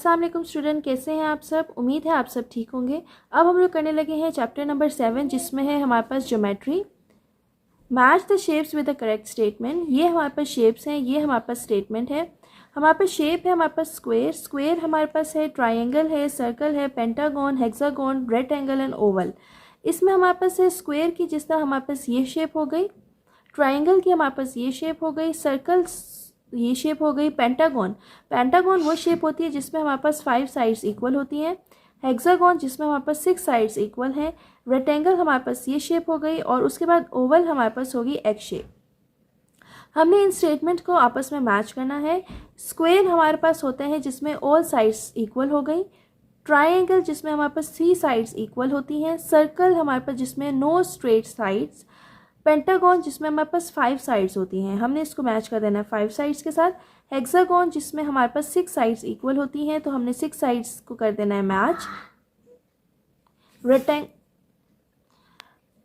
अस्सलाम वालेकुम स्टूडेंट, कैसे हैं आप सब। उम्मीद है आप सब ठीक होंगे। अब हम लोग करने लगे हैं चैप्टर नंबर 7, जिसमें है हमारे पास geometry. Match the shapes with the correct statement. ये हमारे पास शेप्स हैं, ये हमारे पास स्टेटमेंट है। हमारे पास शेप है, हमारे पास स्क्वायर हमारे पास है, ट्राइंगल है, सर्कल है, pentagon, hexagon, rectangle and Oval. इसमें हमारे पास है स्क्वायर की, जिस तरह हमारे पास ये शेप हो गई, ट्राइंगल की हमारे पास ये शेप हो गई, सर्कल ये शेप हो गई, पेंटागन वो शेप होती है जिसमें हमारे पास 5 साइड्स इक्वल होती हैं, हेक्सागन जिसमें हमारे पास 6 साइड्स इक्वल हैं, रेक्टेंगल हमारे पास ये शेप हो गई, और उसके बाद ओवल हमारे पास होगी एग शेप। हमने इन स्टेटमेंट को आपस में मैच करना है। स्क्वायर हमारे पास होते हैं जिसमें ऑल साइड्स इक्वल हो गई, ट्राइंगल जिसमें हमारे पास 3 साइड्स इक्वल होती हैं, सर्कल हमारे पास जिसमें नो स्ट्रेट साइड्स, पेंटागन जिसमें हमारे पास 5 साइड्स होती हैं, हमने इसको मैच कर देना है 5 साइड्स के साथ। हेक्सागन जिसमें हमारे पास 6 साइड्स इक्वल होती हैं, तो हमने 6 साइड्स को कर देना है मैच।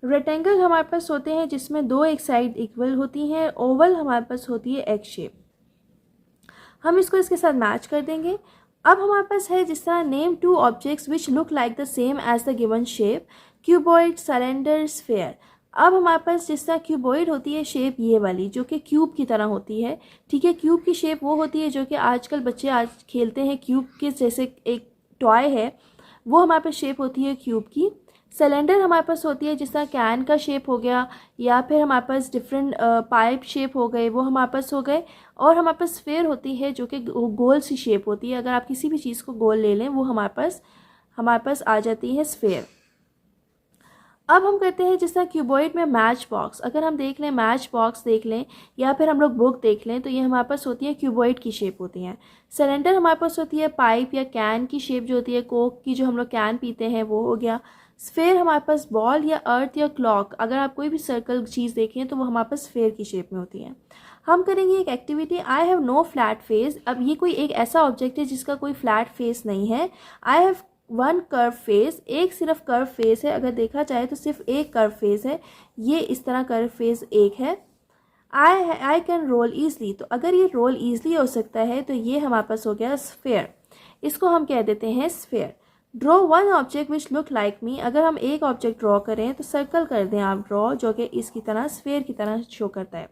रेक्टेंगल हमारे पास होते हैं जिसमें 2 एक साइड इक्वल होती हैं, ओवल हमारे पास होती है एग शेप। हम इसको इसके साथ मैच कर देंगे। अब हमारे पास है जिस तरह name 2 objects which look like the same as the given shape, cuboid, cylinder, sphere. अब हमारे पास जिस तरह क्यूबॉइड होती है शेप ये वाली, जो कि क्यूब की तरह होती है, ठीक है। क्यूब की शेप वो होती है जो कि आजकल बच्चे आज खेलते हैं, क्यूब के जैसे एक टॉय है, वो हमारे पास शेप होती है क्यूब की। सिलेंडर हमारे पास होती है जिस तरह कैन का शेप हो गया, या फिर हमारे पास डिफरेंट पाइप शेप हो गए, वो हमारे पास हो गए। और हमारे पास स्फेयर होती है जो कि गोल सी शेप होती है, अगर आप किसी भी चीज़ को गोल ले लें वो हमारे पास आ जाती है स्फेयर। अब हम करते हैं जिस तरह क्यूबॉइड में मैच बॉक्स, अगर हम देख लें मैच बॉक्स देख लें, या फिर हम लोग बुक देख लें, तो ये हमारे पास होती है क्यूबॉइड की शेप होती हैं। सिलेंडर हमारे पास होती है पाइप या कैन की शेप जो होती है, कोक की जो हम लोग कैन पीते हैं वो हो गया। स्फेयर हमारे पास बॉल या अर्थ या क्लॉक, अगर आप कोई भी सर्कल चीज़ देखें तो वो हमारे पास स्फेयर की शेप में होती है। हम करेंगे एक activity, I have no flat face. अब ये कोई एक ऐसा ऑब्जेक्ट है जिसका कोई फ्लैट फेस नहीं है। आई हैव 1 कर्व फेस, एक सिर्फ कर्व फेस है, अगर देखा जाए तो सिर्फ एक कर्व फेस है, ये इस तरह कर्व फेस एक है। आई कैन रोल ईजली, तो अगर ये रोल ईजली हो सकता है तो ये हमारे पास हो गया स्फेयर, इसको हम कह देते हैं sphere. Draw 1 object which look like me, अगर हम एक ऑब्जेक्ट ड्रॉ करें तो सर्कल कर दें आप ड्रॉ, जो कि इसकी तरह स्फेयर की तरह शो करता है।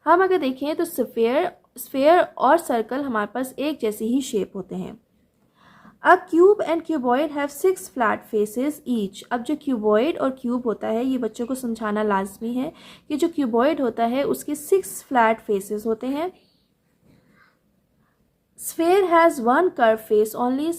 हम अगर देखें तो स्फेयर और सर्कल हमारे पास एक जैसी ही शेप होते हैं। अ cube and cuboid have 6 flat faces each. अब जो क्यूबॉइड और क्यूब होता है, ये बच्चों को समझाना लाजमी है कि जो क्यूबॉइड होता है उसके 6 फ्लैट फेसेस होते हैं। Sphere has 1 curve face only,